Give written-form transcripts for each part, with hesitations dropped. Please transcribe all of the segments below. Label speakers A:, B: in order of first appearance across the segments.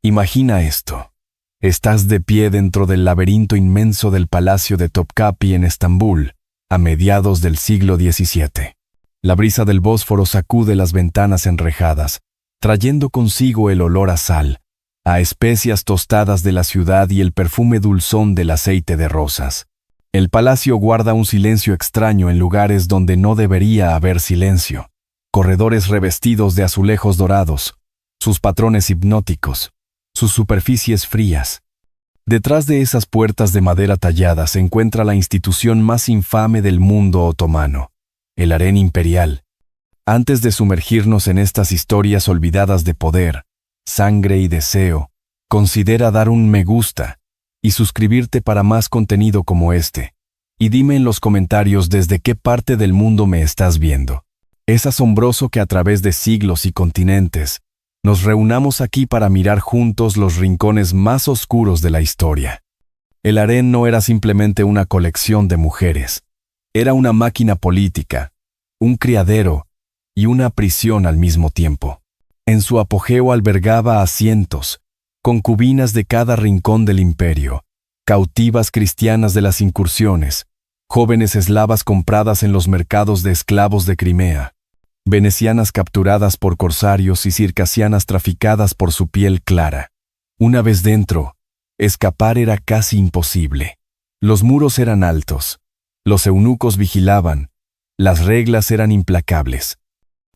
A: Imagina esto. Estás de pie dentro del laberinto inmenso del Palacio de Topkapi en Estambul, a mediados del siglo XVII. La brisa del Bósforo sacude las ventanas enrejadas, trayendo consigo el olor a sal, a especias tostadas de la ciudad y el perfume dulzón del aceite de rosas. El palacio guarda un silencio extraño en lugares donde no debería haber silencio. Corredores revestidos de azulejos dorados, sus patrones hipnóticos, sus superficies frías. Detrás de esas puertas de madera tallada se encuentra la institución más infame del mundo otomano, el harén imperial. Antes de sumergirnos en estas historias olvidadas de poder, sangre y deseo, considera dar un me gusta y suscribirte para más contenido como este. Y dime en los comentarios desde qué parte del mundo me estás viendo. Es asombroso que a través de siglos y continentes nos reunamos aquí para mirar juntos los rincones más oscuros de la historia. El harén no era simplemente una colección de mujeres. Era una máquina política, un criadero y una prisión al mismo tiempo. En su apogeo albergaba a cientos, concubinas de cada rincón del imperio, cautivas cristianas de las incursiones, jóvenes eslavas compradas en los mercados de esclavos de Crimea, venecianas capturadas por corsarios y circasianas traficadas por su piel clara. Una vez dentro, escapar era casi imposible. Los muros eran altos, los eunucos vigilaban, las reglas eran implacables.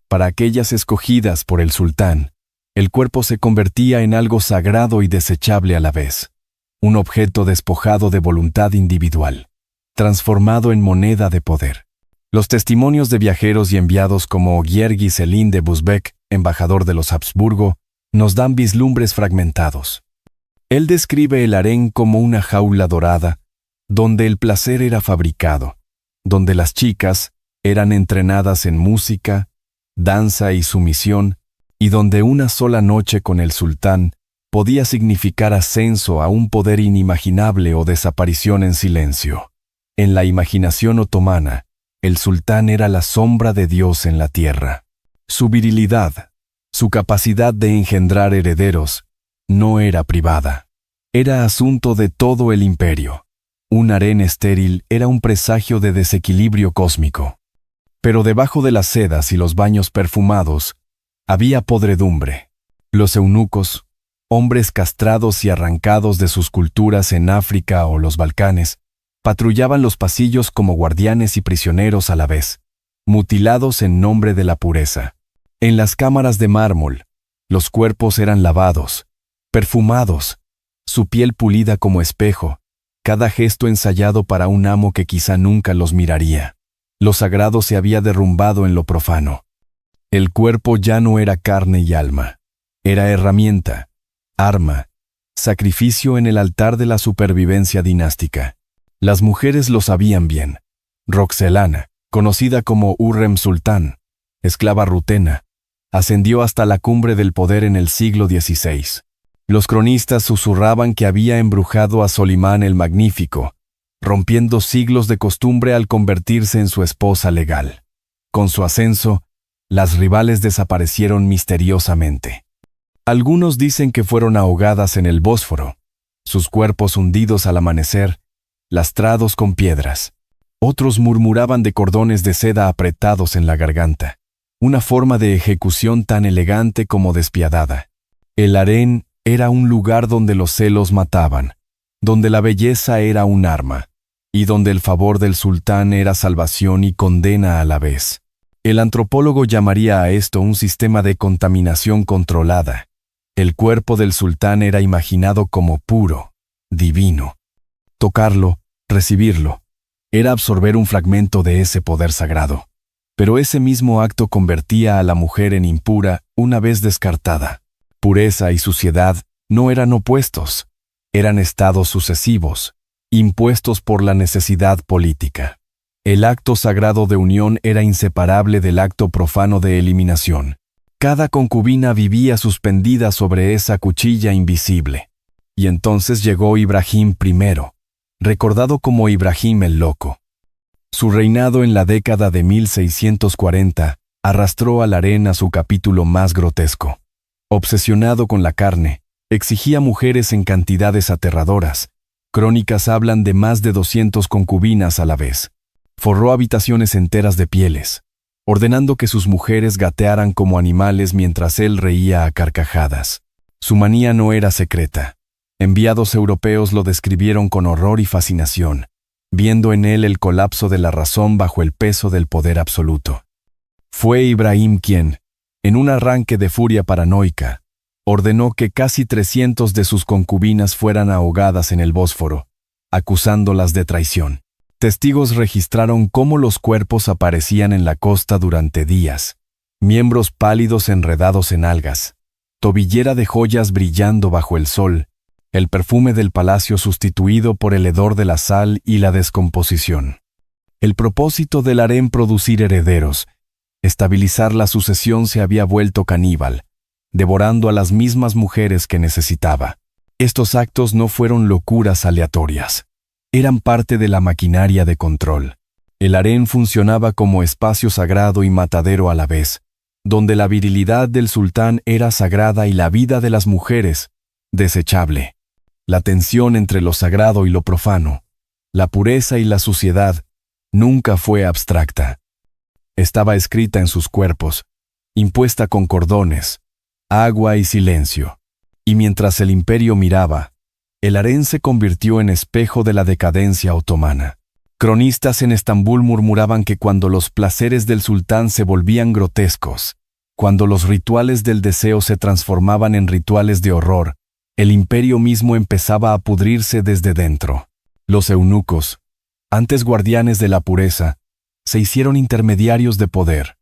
A: Para aquellas escogidas por el sultán, el cuerpo se convertía en algo sagrado y desechable a la vez, un objeto despojado de voluntad individual, transformado en moneda de poder. Los testimonios de viajeros y enviados como Gheorghe Selim de Busbek, embajador de los Habsburgo, nos dan vislumbres fragmentados. Él describe el harén como una jaula dorada, donde el placer era fabricado, donde las chicas eran entrenadas en música, danza y sumisión, y donde una sola noche con el sultán podía significar ascenso a un poder inimaginable o desaparición en silencio. En la imaginación otomana, el sultán era la sombra de Dios en la tierra. Su virilidad, su capacidad de engendrar herederos, no era privada. Era asunto de todo el imperio. Un harén estéril era un presagio de desequilibrio cósmico. Pero debajo de las sedas y los baños perfumados, había podredumbre. Los eunucos, hombres castrados y arrancados de sus culturas en África o los Balcanes, patrullaban los pasillos como guardianes y prisioneros a la vez, mutilados en nombre de la pureza. En las cámaras de mármol, los cuerpos eran lavados, perfumados, su piel pulida como espejo, cada gesto ensayado para un amo que quizá nunca los miraría. Lo sagrado se había derrumbado en lo profano. El cuerpo ya no era carne y alma, era herramienta, arma, sacrificio en el altar de la supervivencia dinástica. Las mujeres lo sabían bien. Roxelana, conocida como Hurrem Sultán, esclava rutena, ascendió hasta la cumbre del poder en el siglo XVI. Los cronistas susurraban que había embrujado a Solimán el Magnífico, rompiendo siglos de costumbre al convertirse en su esposa legal. Con su ascenso, las rivales desaparecieron misteriosamente. Algunos dicen que fueron ahogadas en el Bósforo, sus cuerpos hundidos al amanecer, lastrados con piedras. Otros murmuraban de cordones de seda apretados en la garganta, una forma de ejecución tan elegante como despiadada. El harén era un lugar donde los celos mataban, donde la belleza era un arma, y donde el favor del sultán era salvación y condena a la vez. El antropólogo llamaría a esto un sistema de contaminación controlada. El cuerpo del sultán era imaginado como puro, divino. Tocarlo, recibirlo, era absorber un fragmento de ese poder sagrado. Pero ese mismo acto convertía a la mujer en impura una vez descartada. Pureza y suciedad no eran opuestos, eran estados sucesivos, impuestos por la necesidad política. El acto sagrado de unión era inseparable del acto profano de eliminación. Cada concubina vivía suspendida sobre esa cuchilla invisible. Y entonces llegó Ibrahim I, recordado como Ibrahim el Loco. Su reinado en la década de 1640 arrastró al harén a su capítulo más grotesco. Obsesionado con la carne, Exigía mujeres en cantidades aterradoras. Crónicas hablan de más de 200 concubinas a la vez. Forró habitaciones enteras de pieles, ordenando que sus mujeres gatearan como animales mientras él reía a carcajadas. Su manía no era secreta. Enviados europeos lo describieron con horror y fascinación, viendo en él el colapso de la razón bajo el peso del poder absoluto. Fue Ibrahim quien, en un arranque de furia paranoica, ordenó que casi 300 de sus concubinas fueran ahogadas en el Bósforo, acusándolas de traición. Testigos registraron cómo los cuerpos aparecían en la costa durante días, miembros pálidos enredados en algas, tobillera de joyas brillando bajo el sol, el perfume del palacio sustituido por el hedor de la sal y la descomposición. El propósito del harén producir herederos, estabilizar la sucesión, se había vuelto caníbal, devorando a las mismas mujeres que necesitaba. Estos actos no fueron locuras aleatorias. Eran parte de la maquinaria de control. El harén funcionaba como espacio sagrado y matadero a la vez, donde la virilidad del sultán era sagrada y la vida de las mujeres, desechable. La tensión entre lo sagrado y lo profano, la pureza y la suciedad, nunca fue abstracta. Estaba escrita en sus cuerpos, impuesta con cordones, agua y silencio. Y mientras el imperio miraba, el harén se convirtió en espejo de la decadencia otomana. Cronistas en Estambul murmuraban que cuando los placeres del sultán se volvían grotescos, cuando los rituales del deseo se transformaban en rituales de horror, el imperio mismo empezaba a pudrirse desde dentro. Los eunucos, antes guardianes de la pureza, se hicieron intermediarios de poder.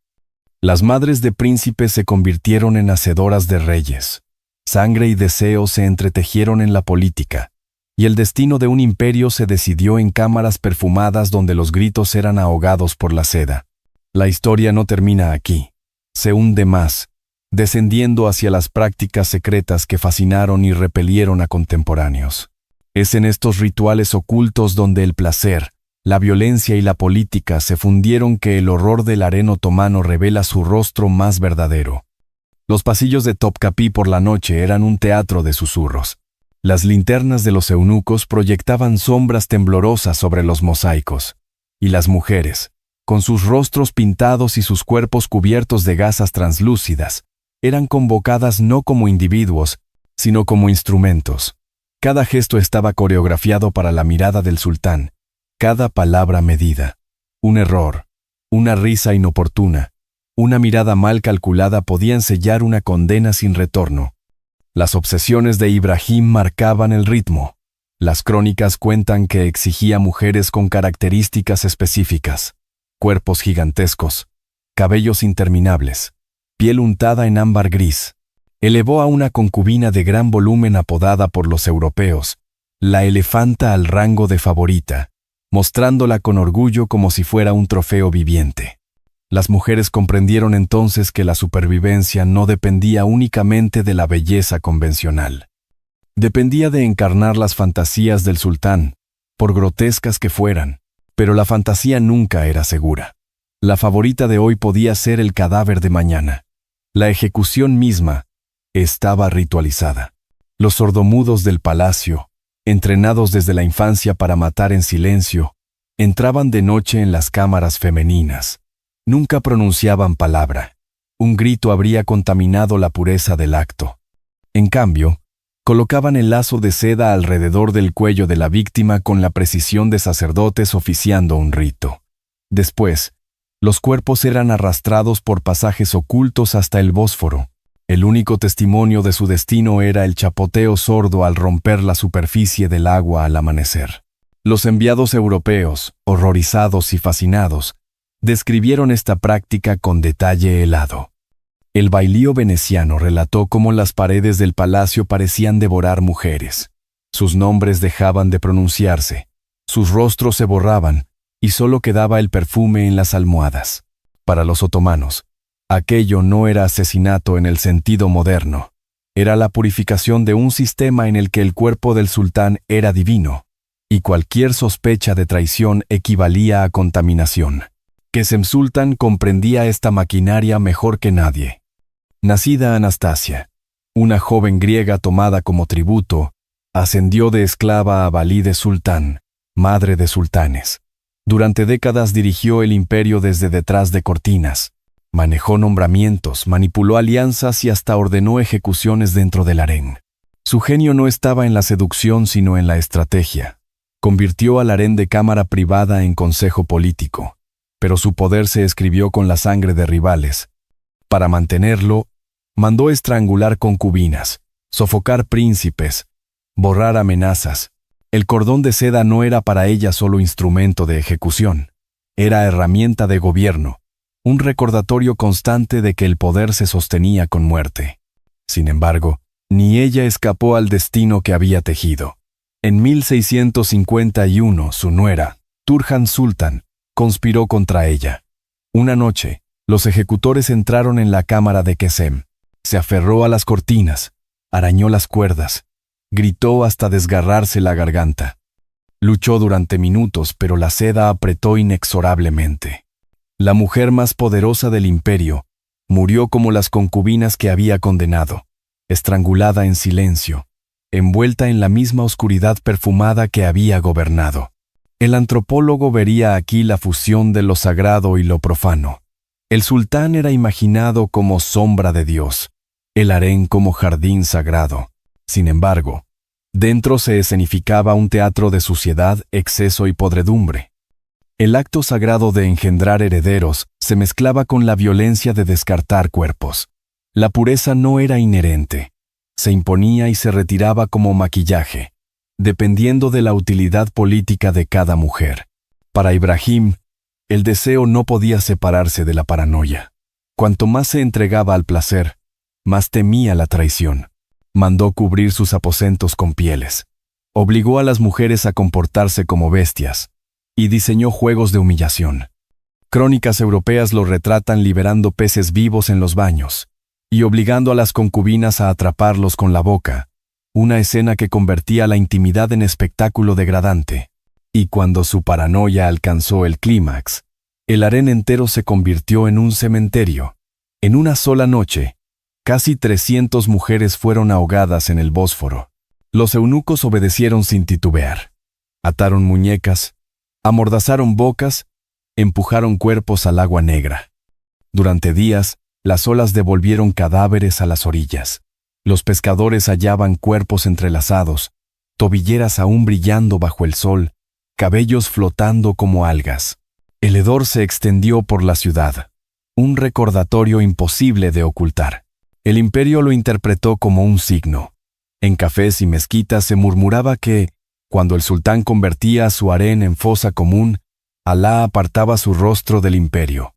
A: Las madres de príncipes se convirtieron en hacedoras de reyes. Sangre y deseo se entretejieron en la política, y el destino de un imperio se decidió en cámaras perfumadas donde los gritos eran ahogados por la seda. La historia no termina aquí. Se hunde más, descendiendo hacia las prácticas secretas que fascinaron y repelieron a contemporáneos. Es en estos rituales ocultos donde el placer, la violencia y la política se fundieron que el horror del harén otomano revela su rostro más verdadero. Los pasillos de Topkapı por la noche eran un teatro de susurros. Las linternas de los eunucos proyectaban sombras temblorosas sobre los mosaicos, y las mujeres, con sus rostros pintados y sus cuerpos cubiertos de gasas translúcidas, eran convocadas no como individuos, sino como instrumentos. Cada gesto estaba coreografiado para la mirada del sultán, cada palabra medida. Un error, una risa inoportuna, una mirada mal calculada podían sellar una condena sin retorno. Las obsesiones de Ibrahim marcaban el ritmo. Las crónicas cuentan que exigía mujeres con características específicas: cuerpos gigantescos, cabellos interminables, piel untada en ámbar gris. Elevó a una concubina de gran volumen apodada por los europeos, la elefanta, al rango de favorita, mostrándola con orgullo como si fuera un trofeo viviente. Las mujeres comprendieron entonces que la supervivencia no dependía únicamente de la belleza convencional. Dependía de encarnar las fantasías del sultán, por grotescas que fueran, pero la fantasía nunca era segura. La favorita de hoy podía ser el cadáver de mañana. La ejecución misma estaba ritualizada. Los sordomudos del palacio, entrenados desde la infancia para matar en silencio, entraban de noche en las cámaras femeninas. Nunca pronunciaban palabra. Un grito habría contaminado la pureza del acto. En cambio, colocaban el lazo de seda alrededor del cuello de la víctima con la precisión de sacerdotes oficiando un rito. Después, los cuerpos eran arrastrados por pasajes ocultos hasta el Bósforo. El único testimonio de su destino era el chapoteo sordo al romper la superficie del agua al amanecer. Los enviados europeos, horrorizados y fascinados, describieron esta práctica con detalle helado. El bailío veneciano relató cómo las paredes del palacio parecían devorar mujeres. Sus nombres dejaban de pronunciarse, sus rostros se borraban y solo quedaba el perfume en las almohadas. Para los otomanos, aquello no era asesinato en el sentido moderno, era la purificación de un sistema en el que el cuerpo del sultán era divino, y cualquier sospecha de traición equivalía a contaminación. Qesem Sultan comprendía esta maquinaria mejor que nadie. Nacida Anastasia, Una joven griega tomada como tributo, ascendió de esclava a Valide Sultán, madre de sultanes. Durante décadas dirigió el imperio desde detrás de cortinas. Manejó nombramientos, manipuló alianzas y hasta ordenó ejecuciones dentro del harén. Su genio no estaba en la seducción sino en la estrategia. Convirtió al harén de cámara privada en consejo político, pero su poder se escribió con la sangre de rivales. Para mantenerlo, mandó estrangular concubinas, sofocar príncipes, borrar amenazas. El cordón de seda no era para ella solo instrumento de ejecución, era herramienta de gobierno, un recordatorio constante de que el poder se sostenía con muerte. Sin embargo, ni ella escapó al destino que había tejido. En 1651, su nuera, Turhan Sultan, conspiró contra ella. Una noche, los ejecutores entraron en la cámara de Kesem. Se aferró a las cortinas, arañó las cuerdas, gritó hasta desgarrarse la garganta. Luchó durante minutos, pero la seda apretó inexorablemente. La mujer más poderosa del imperio murió como las concubinas que había condenado, estrangulada en silencio, envuelta en la misma oscuridad perfumada que había gobernado. El antropólogo vería aquí la fusión de lo sagrado y lo profano. El sultán era imaginado como sombra de Dios, el harén como jardín sagrado. Sin embargo, dentro se escenificaba un teatro de suciedad, exceso y podredumbre. El acto sagrado de engendrar herederos se mezclaba con la violencia de descartar cuerpos. La pureza no era inherente, se imponía y se retiraba como maquillaje, dependiendo de la utilidad política de cada mujer. Para Ibrahim, el deseo no podía separarse de la paranoia. Cuanto más se entregaba al placer, más temía la traición. Mandó cubrir sus aposentos con pieles. Obligó a las mujeres a comportarse como bestias y diseñó juegos de humillación. Crónicas europeas lo retratan liberando peces vivos en los baños y obligando a las concubinas a atraparlos con la boca, una escena que convertía la intimidad en espectáculo degradante. Y cuando su paranoia alcanzó el clímax, el harén entero se convirtió en un cementerio. En una sola noche, casi 300 mujeres fueron ahogadas en el Bósforo. Los eunucos obedecieron sin titubear. Ataron muñecas, amordazaron bocas, empujaron cuerpos al agua negra. Durante días, las olas devolvieron cadáveres a las orillas. Los pescadores hallaban cuerpos entrelazados, tobilleras aún brillando bajo el sol, cabellos flotando como algas. El hedor se extendió por la ciudad, un recordatorio imposible de ocultar. El imperio lo interpretó como un signo. En cafés y mezquitas se murmuraba que, cuando el sultán convertía a su harén en fosa común, Alá apartaba su rostro del imperio.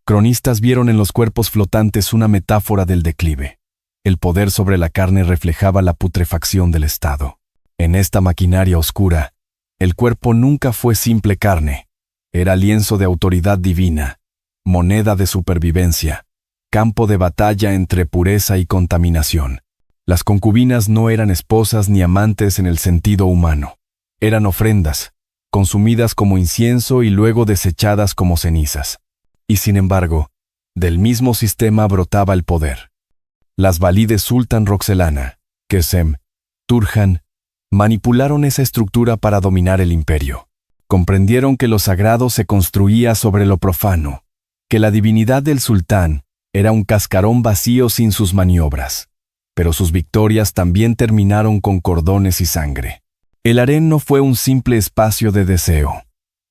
A: Cronistas vieron en los cuerpos flotantes una metáfora del declive. El poder sobre la carne reflejaba la putrefacción del Estado. En esta maquinaria oscura, el cuerpo nunca fue simple carne. Era lienzo de autoridad divina, moneda de supervivencia, campo de batalla entre pureza y contaminación. Las concubinas no eran esposas ni amantes en el sentido humano. Eran ofrendas, consumidas como incienso y luego desechadas como cenizas. Y sin embargo, del mismo sistema brotaba el poder. Las Valides Sultan Roxelana, Kesem, Turhan, manipularon esa estructura para dominar el imperio. Comprendieron que lo sagrado se construía sobre lo profano, que la divinidad del sultán era un cascarón vacío sin sus maniobras. Pero sus victorias también terminaron con cordones y sangre. El harén no fue un simple espacio de deseo.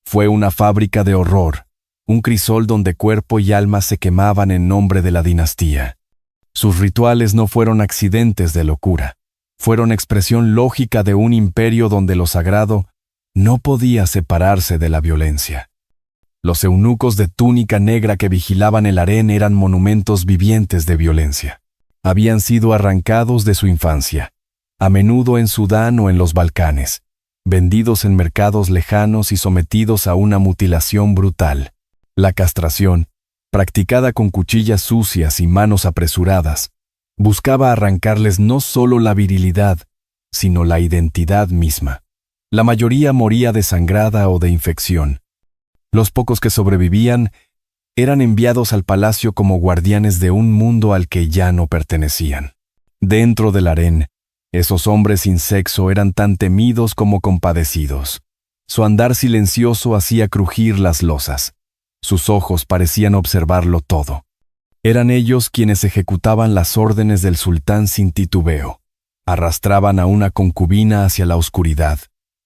A: Fue una fábrica de horror, un crisol donde cuerpo y alma se quemaban en nombre de la dinastía. Sus rituales no fueron accidentes de locura. Fueron expresión lógica de un imperio donde lo sagrado no podía separarse de la violencia. Los eunucos de túnica negra que vigilaban el harén eran monumentos vivientes de violencia. Habían sido arrancados de su infancia, a menudo en Sudán o en los Balcanes, vendidos en mercados lejanos y sometidos a una mutilación brutal. La castración, practicada con cuchillas sucias y manos apresuradas, buscaba arrancarles no solo la virilidad, sino la identidad misma. La mayoría moría desangrada o de infección. Los pocos que sobrevivían eran enviados al palacio como guardianes de un mundo al que ya no pertenecían. Dentro del harén, esos hombres sin sexo eran tan temidos como compadecidos. Su andar silencioso hacía crujir las losas. Sus ojos parecían observarlo todo. Eran ellos quienes ejecutaban las órdenes del sultán sin titubeo. Arrastraban a una concubina hacia la oscuridad,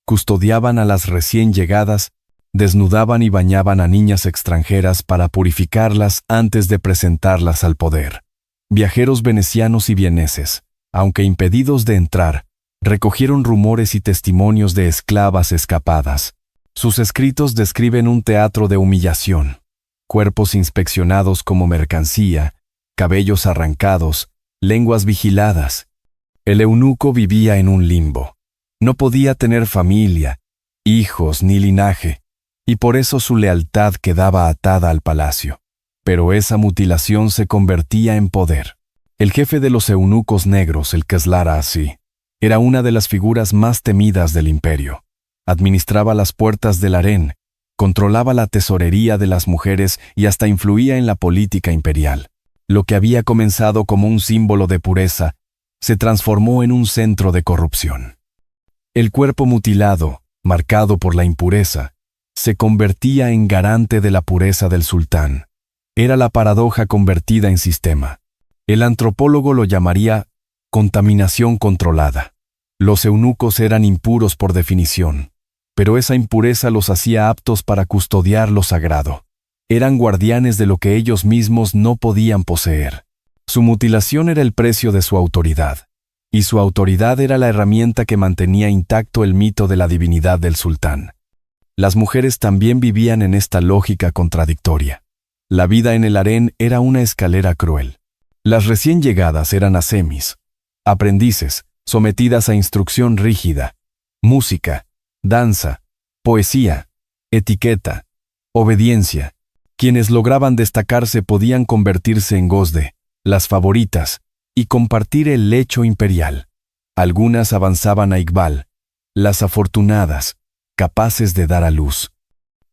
A: custodiaban a las recién llegadas, desnudaban y bañaban a niñas extranjeras para purificarlas antes de presentarlas al poder. Viajeros venecianos y vieneses, aunque impedidos de entrar, recogieron rumores y testimonios de esclavas escapadas. Sus escritos describen un teatro de humillación. Cuerpos inspeccionados como mercancía, cabellos arrancados, lenguas vigiladas. El eunuco vivía en un limbo. No podía tener familia, hijos ni linaje, y por eso su lealtad quedaba atada al palacio. Pero esa mutilación se convertía en poder. El jefe de los eunucos negros, el Keslara Así, era una de las figuras más temidas del imperio. Administraba las puertas del harén, controlaba la tesorería de las mujeres y hasta influía en la política imperial. Lo que había comenzado como un símbolo de pureza se transformó en un centro de corrupción. El cuerpo mutilado, marcado por la impureza, se convertía en garante de la pureza del sultán. Era la paradoja convertida en sistema. El antropólogo lo llamaría contaminación controlada. Los eunucos eran impuros por definición, pero esa impureza los hacía aptos para custodiar lo sagrado. Eran guardianes de lo que ellos mismos no podían poseer. Su mutilación era el precio de su autoridad, y su autoridad era la herramienta que mantenía intacto el mito de la divinidad del sultán. Las mujeres también vivían en esta lógica contradictoria. La vida en el harén era una escalera cruel. Las recién llegadas eran asemis, aprendices, sometidas a instrucción rígida, música, danza, poesía, etiqueta, obediencia. Quienes lograban destacarse podían convertirse en gozde, las favoritas, y compartir el lecho imperial. Algunas avanzaban a Iqbal, las afortunadas, capaces de dar a luz.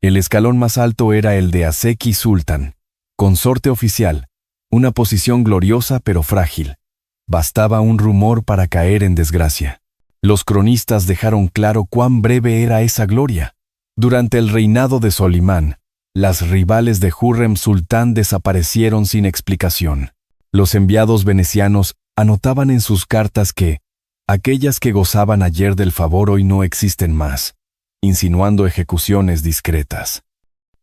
A: El escalón más alto era el de Aseki Sultan, consorte oficial, una posición gloriosa pero frágil. Bastaba un rumor para caer en desgracia. Los cronistas dejaron claro cuán breve era esa gloria. Durante el reinado de Solimán, las rivales de Hurrem Sultán desaparecieron sin explicación. Los enviados venecianos anotaban en sus cartas que aquellas que gozaban ayer del favor hoy no existen más, insinuando ejecuciones discretas.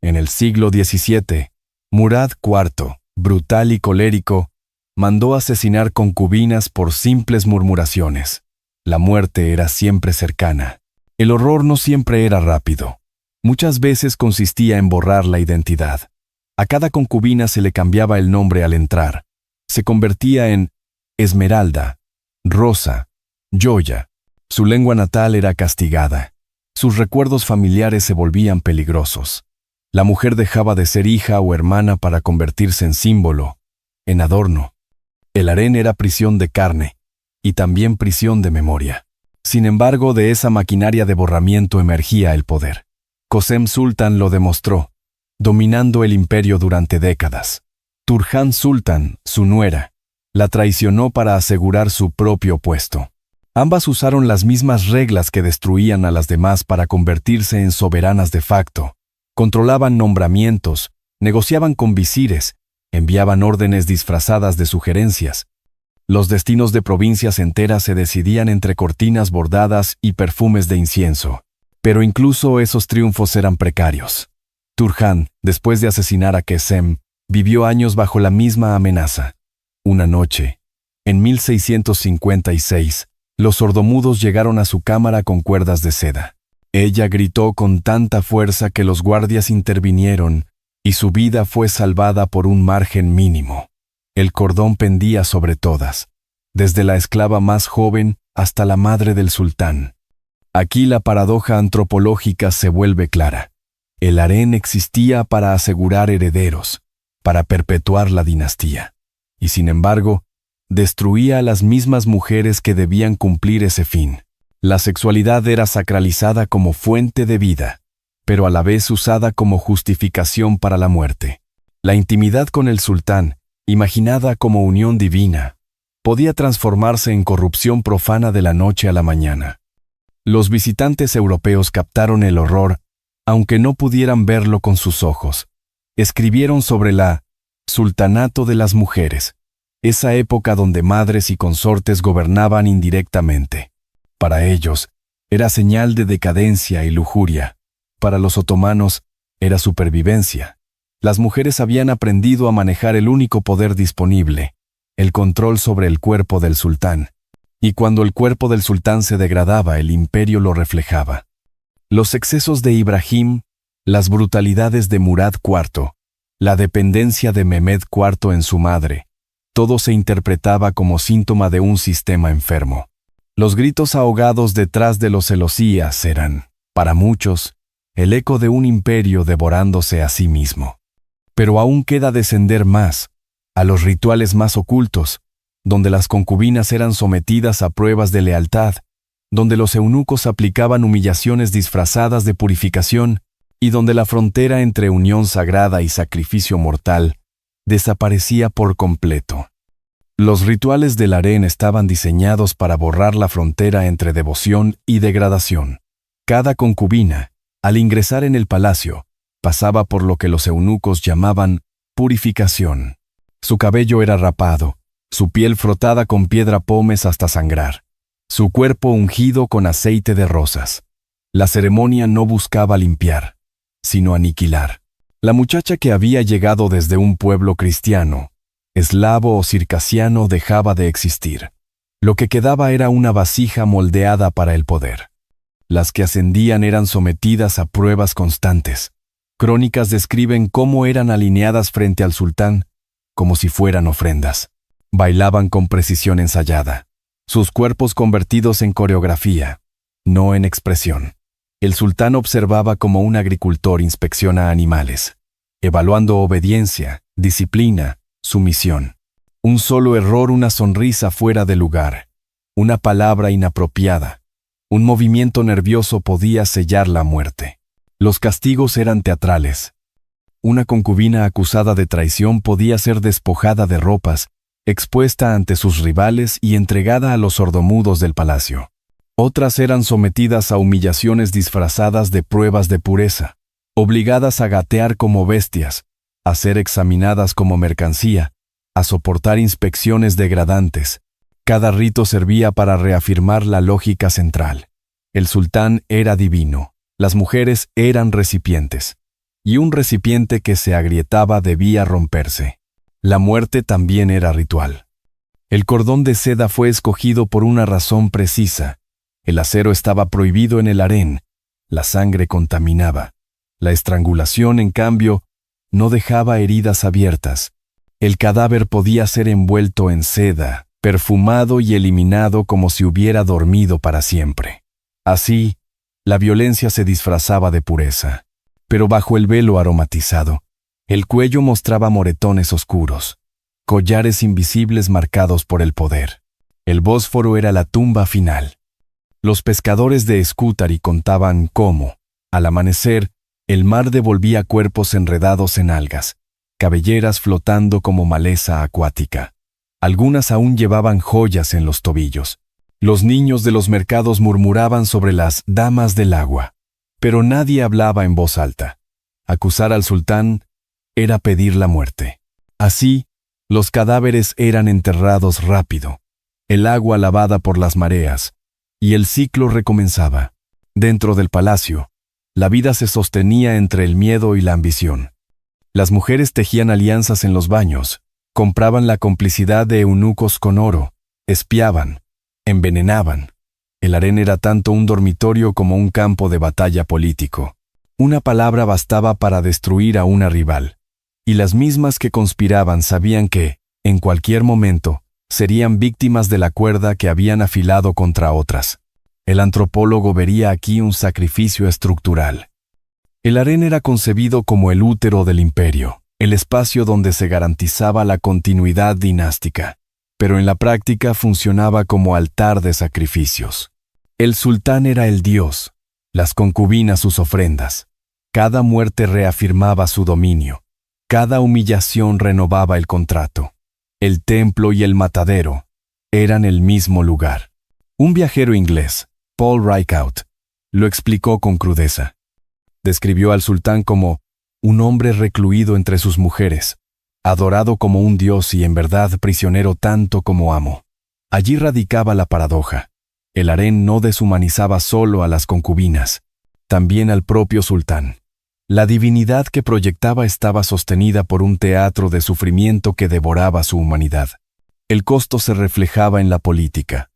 A: En el siglo XVII, Murad IV, brutal y colérico, mandó asesinar concubinas por simples murmuraciones. La muerte era siempre cercana. El horror no siempre era rápido. Muchas veces consistía en borrar la identidad. A cada concubina se le cambiaba el nombre al entrar. Se convertía en Esmeralda, Rosa, Joya. Su lengua natal era castigada. Sus recuerdos familiares se volvían peligrosos. La mujer dejaba de ser hija o hermana para convertirse en símbolo, en adorno. El harén era prisión de carne y también prisión de memoria. Sin embargo, de esa maquinaria de borramiento emergía el poder. Kösem Sultan lo demostró, dominando el imperio durante décadas. Turhan Sultan, su nuera, la traicionó para asegurar su propio puesto. Ambas usaron las mismas reglas que destruían a las demás para convertirse en soberanas de facto. Controlaban nombramientos, negociaban con visires, enviaban órdenes disfrazadas de sugerencias. Los destinos de provincias enteras se decidían entre cortinas bordadas y perfumes de incienso. Pero incluso esos triunfos eran precarios. Turhan, después de asesinar a Kösem, vivió años bajo la misma amenaza. Una noche, en 1656, los sordomudos llegaron a su cámara con cuerdas de seda. Ella gritó con tanta fuerza que los guardias intervinieron y su vida fue salvada por un margen mínimo. El cordón pendía sobre todas, desde la esclava más joven hasta la madre del sultán. Aquí la paradoja antropológica se vuelve clara. El harén existía para asegurar herederos, para perpetuar la dinastía. Y sin embargo, destruía a las mismas mujeres que debían cumplir ese fin. La sexualidad era sacralizada como fuente de vida, pero a la vez usada como justificación para la muerte. La intimidad con el sultán, imaginada como unión divina, podía transformarse en corrupción profana de la noche a la mañana. Los visitantes europeos captaron el horror, aunque no pudieran verlo con sus ojos. Escribieron sobre la sultanato de las mujeres, esa época donde madres y consortes gobernaban indirectamente. Para ellos, era señal de decadencia y lujuria. Para los otomanos, era supervivencia. Las mujeres habían aprendido a manejar el único poder disponible, el control sobre el cuerpo del sultán. Y cuando el cuerpo del sultán se degradaba, el imperio lo reflejaba. Los excesos de Ibrahim, las brutalidades de Murad IV, la dependencia de Mehmed IV en su madre, todo se interpretaba como síntoma de un sistema enfermo. Los gritos ahogados detrás de los celosías eran, para muchos, el eco de un imperio devorándose a sí mismo. Pero aún queda descender más, a los rituales más ocultos, donde las concubinas eran sometidas a pruebas de lealtad, donde los eunucos aplicaban humillaciones disfrazadas de purificación y donde la frontera entre unión sagrada y sacrificio mortal desaparecía por completo. Los rituales del harén estaban diseñados para borrar la frontera entre devoción y degradación. Cada concubina, al ingresar en el palacio, pasaba por lo que los eunucos llamaban purificación. Su cabello era rapado, su piel frotada con piedra pómez hasta sangrar, su cuerpo ungido con aceite de rosas. La ceremonia no buscaba limpiar, sino aniquilar. La muchacha que había llegado desde un pueblo cristiano, eslavo o circasiano, dejaba de existir. Lo que quedaba era una vasija moldeada para el poder. Las que ascendían eran sometidas a pruebas constantes. Crónicas describen cómo eran alineadas frente al sultán, como si fueran ofrendas. Bailaban con precisión ensayada, sus cuerpos convertidos en coreografía, no en expresión. El sultán observaba como un agricultor inspecciona animales, evaluando obediencia, disciplina, sumisión. Un solo error, una sonrisa fuera de lugar, una palabra inapropiada, un movimiento nervioso podía sellar la muerte. Los castigos eran teatrales. Una concubina acusada de traición podía ser despojada de ropas, expuesta ante sus rivales y entregada a los sordomudos del palacio. Otras eran sometidas a humillaciones disfrazadas de pruebas de pureza, obligadas a gatear como bestias, a ser examinadas como mercancía, a soportar inspecciones degradantes. Cada rito servía para reafirmar la lógica central. El sultán era divino, las mujeres eran recipientes, y un recipiente que se agrietaba debía romperse. La muerte también era ritual. El cordón de seda fue escogido por una razón precisa. El acero estaba prohibido en el harén, la sangre contaminaba. La estrangulación, en cambio, no dejaba heridas abiertas. El cadáver podía ser envuelto en seda, perfumado y eliminado como si hubiera dormido para siempre. Así, la violencia se disfrazaba de pureza. Pero bajo el velo aromatizado, el cuello mostraba moretones oscuros, collares invisibles marcados por el poder. El Bósforo era la tumba final. Los pescadores de Scutari contaban cómo, al amanecer, el mar devolvía cuerpos enredados en algas, cabelleras flotando como maleza acuática. Algunas aún llevaban joyas en los tobillos. Los niños de los mercados murmuraban sobre las damas del agua, pero nadie hablaba en voz alta. Acusar al sultán era pedir la muerte. Así, los cadáveres eran enterrados rápido, el agua lavada por las mareas, y el ciclo recomenzaba. Dentro del palacio, la vida se sostenía entre el miedo y la ambición. Las mujeres tejían alianzas en los baños, compraban la complicidad de eunucos con oro, espiaban, envenenaban. El harén era tanto un dormitorio como un campo de batalla político. Una palabra bastaba para destruir a una rival, y las mismas que conspiraban sabían que, en cualquier momento, serían víctimas de la cuerda que habían afilado contra otras. El antropólogo vería aquí un sacrificio estructural. El harén era concebido como el útero del imperio, el espacio donde se garantizaba la continuidad dinástica, pero en la práctica funcionaba como altar de sacrificios. El sultán era el dios, las concubinas sus ofrendas. Cada muerte reafirmaba su dominio, cada humillación renovaba el contrato. El templo y el matadero, eran el mismo lugar. Un viajero inglés, Paul Ricout, lo explicó con crudeza. Describió al sultán como un hombre recluido entre sus mujeres, adorado como un dios y en verdad prisionero tanto como amo. Allí radicaba la paradoja. El harén no deshumanizaba solo a las concubinas, también al propio sultán. La divinidad que proyectaba estaba sostenida por un teatro de sufrimiento que devoraba su humanidad. El costo se reflejaba en la política.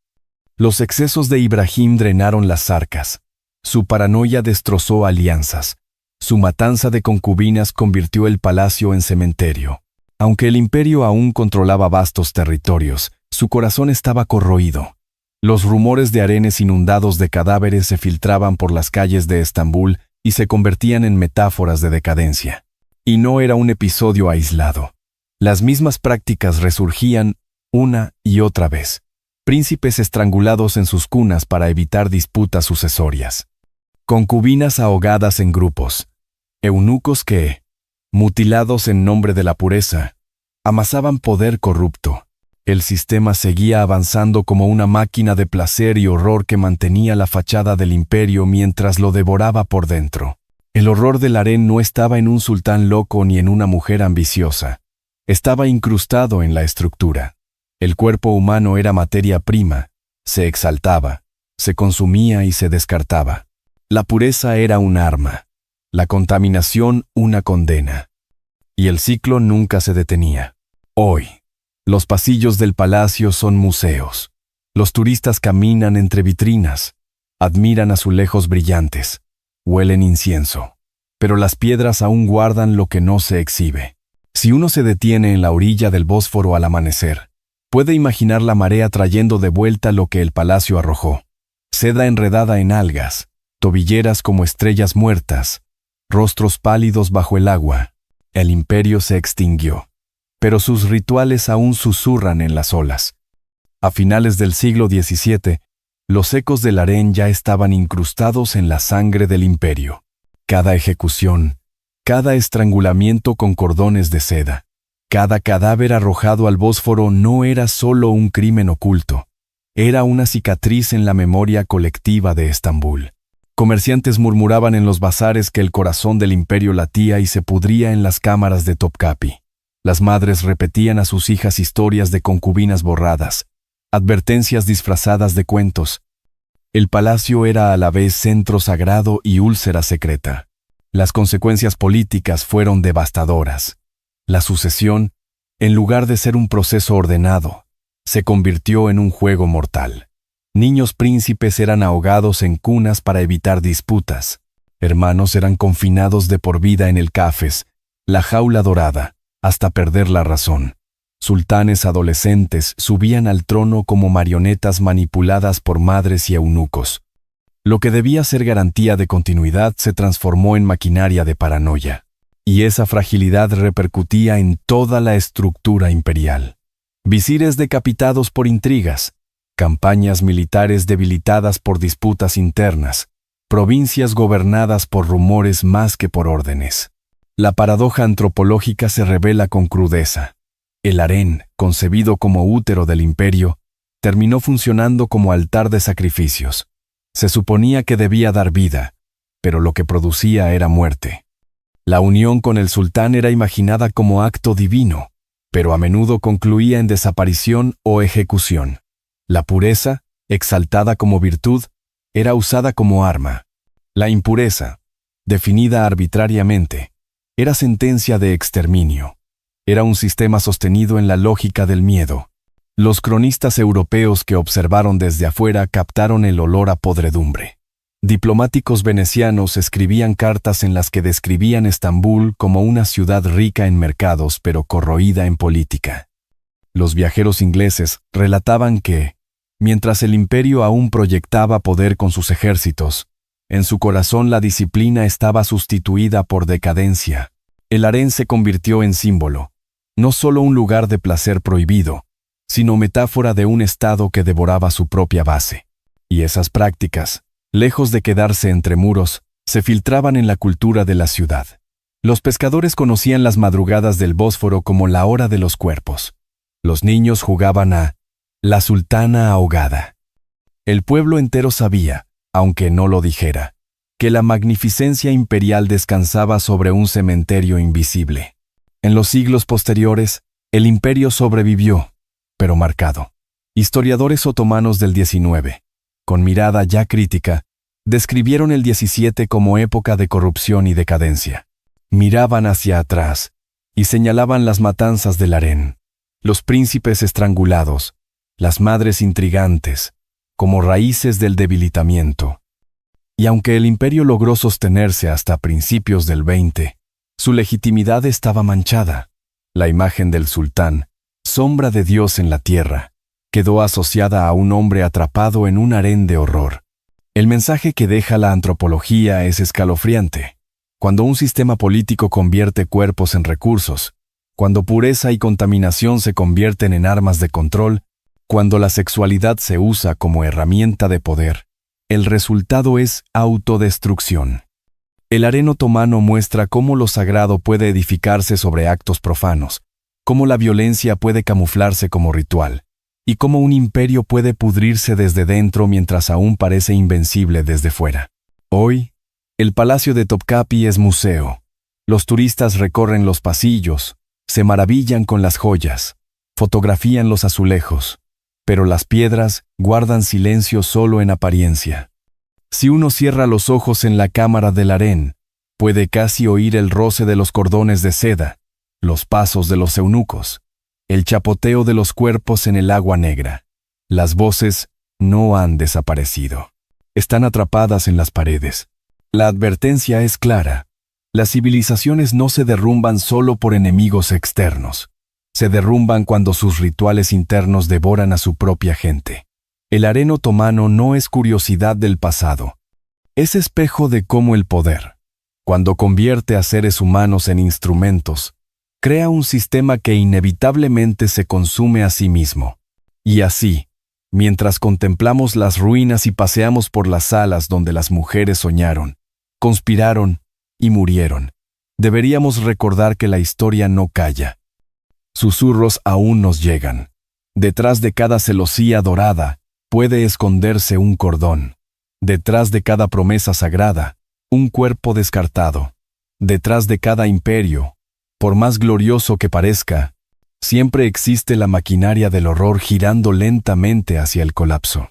A: Los excesos de Ibrahim drenaron las arcas. Su paranoia destrozó alianzas. Su matanza de concubinas convirtió el palacio en cementerio. Aunque el imperio aún controlaba vastos territorios, su corazón estaba corroído. Los rumores de harenes inundados de cadáveres se filtraban por las calles de Estambul y se convertían en metáforas de decadencia. Y no era un episodio aislado. Las mismas prácticas resurgían una y otra vez. Príncipes estrangulados en sus cunas para evitar disputas sucesorias. Concubinas ahogadas en grupos. Eunucos que, mutilados en nombre de la pureza, amasaban poder corrupto. El sistema seguía avanzando como una máquina de placer y horror que mantenía la fachada del imperio mientras lo devoraba por dentro. El horror del harén no estaba en un sultán loco ni en una mujer ambiciosa. Estaba incrustado en la estructura. El cuerpo humano era materia prima, se exaltaba, se consumía y se descartaba. La pureza era un arma, la contaminación una condena. Y el ciclo nunca se detenía. Hoy, los pasillos del palacio son museos. Los turistas caminan entre vitrinas, admiran azulejos brillantes, huelen incienso. Pero las piedras aún guardan lo que no se exhibe. Si uno se detiene en la orilla del Bósforo al amanecer, puede imaginar la marea trayendo de vuelta lo que el palacio arrojó. Seda enredada en algas, tobilleras como estrellas muertas, rostros pálidos bajo el agua. El imperio se extinguió, pero sus rituales aún susurran en las olas. A finales del siglo XVII, los ecos del harén ya estaban incrustados en la sangre del imperio. Cada ejecución, cada estrangulamiento con cordones de seda, cada cadáver arrojado al Bósforo no era solo un crimen oculto, era una cicatriz en la memoria colectiva de Estambul. Comerciantes murmuraban en los bazares que el corazón del imperio latía y se pudría en las cámaras de Topkapi. Las madres repetían a sus hijas historias de concubinas borradas, advertencias disfrazadas de cuentos. El palacio era a la vez centro sagrado y úlcera secreta. Las consecuencias políticas fueron devastadoras. La sucesión, en lugar de ser un proceso ordenado, se convirtió en un juego mortal. Niños príncipes eran ahogados en cunas para evitar disputas. Hermanos eran confinados de por vida en el Cafés, la jaula dorada, hasta perder la razón. Sultanes adolescentes subían al trono como marionetas manipuladas por madres y eunucos. Lo que debía ser garantía de continuidad se transformó en maquinaria de paranoia. Y esa fragilidad repercutía en toda la estructura imperial. Visires decapitados por intrigas, campañas militares debilitadas por disputas internas, provincias gobernadas por rumores más que por órdenes. La paradoja antropológica se revela con crudeza. El harén, concebido como útero del imperio, terminó funcionando como altar de sacrificios. Se suponía que debía dar vida, pero lo que producía era muerte. La unión con el sultán era imaginada como acto divino, pero a menudo concluía en desaparición o ejecución. La pureza, exaltada como virtud, era usada como arma. La impureza, definida arbitrariamente, era sentencia de exterminio. Era un sistema sostenido en la lógica del miedo. Los cronistas europeos que observaron desde afuera captaron el olor a podredumbre. Diplomáticos venecianos escribían cartas en las que describían Estambul como una ciudad rica en mercados pero corroída en política. Los viajeros ingleses relataban que, mientras el imperio aún proyectaba poder con sus ejércitos, en su corazón la disciplina estaba sustituida por decadencia. El harén se convirtió en símbolo, no solo un lugar de placer prohibido, sino metáfora de un estado que devoraba su propia base. Y esas prácticas, lejos de quedarse entre muros, se filtraban en la cultura de la ciudad. Los pescadores conocían las madrugadas del Bósforo como la hora de los cuerpos. Los niños jugaban a La sultana ahogada. El pueblo entero sabía, aunque no lo dijera, que la magnificencia imperial descansaba sobre un cementerio invisible. En los siglos posteriores, el imperio sobrevivió, pero marcado. Historiadores otomanos del XIX, con mirada ya crítica, describieron el 17 como época de corrupción y decadencia. Miraban hacia atrás y señalaban las matanzas del harén, los príncipes estrangulados, las madres intrigantes, como raíces del debilitamiento. Y aunque el imperio logró sostenerse hasta principios del 20, su legitimidad estaba manchada. La imagen del sultán, sombra de Dios en la tierra, quedó asociada a un hombre atrapado en un harén de horror. El mensaje que deja la antropología es escalofriante. Cuando un sistema político convierte cuerpos en recursos, cuando pureza y contaminación se convierten en armas de control, cuando la sexualidad se usa como herramienta de poder, el resultado es autodestrucción. El harén otomano muestra cómo lo sagrado puede edificarse sobre actos profanos, cómo la violencia puede camuflarse como ritual, y cómo un imperio puede pudrirse desde dentro mientras aún parece invencible desde fuera. Hoy, el Palacio de Topkapi es museo. Los turistas recorren los pasillos, se maravillan con las joyas, fotografían los azulejos, pero las piedras guardan silencio solo en apariencia. Si uno cierra los ojos en la cámara del harén, puede casi oír el roce de los cordones de seda, los pasos de los eunucos, el chapoteo de los cuerpos en el agua negra. Las voces no han desaparecido. Están atrapadas en las paredes. La advertencia es clara. Las civilizaciones no se derrumban solo por enemigos externos. Se derrumban cuando sus rituales internos devoran a su propia gente. El harén otomano no es curiosidad del pasado. Es espejo de cómo el poder, cuando convierte a seres humanos en instrumentos, crea un sistema que inevitablemente se consume a sí mismo. Y así, mientras contemplamos las ruinas y paseamos por las salas donde las mujeres soñaron, conspiraron y murieron, deberíamos recordar que la historia no calla. Susurros aún nos llegan. Detrás de cada celosía dorada puede esconderse un cordón. Detrás de cada promesa sagrada, un cuerpo descartado. Detrás de cada imperio, por más glorioso que parezca, siempre existe la maquinaria del horror girando lentamente hacia el colapso.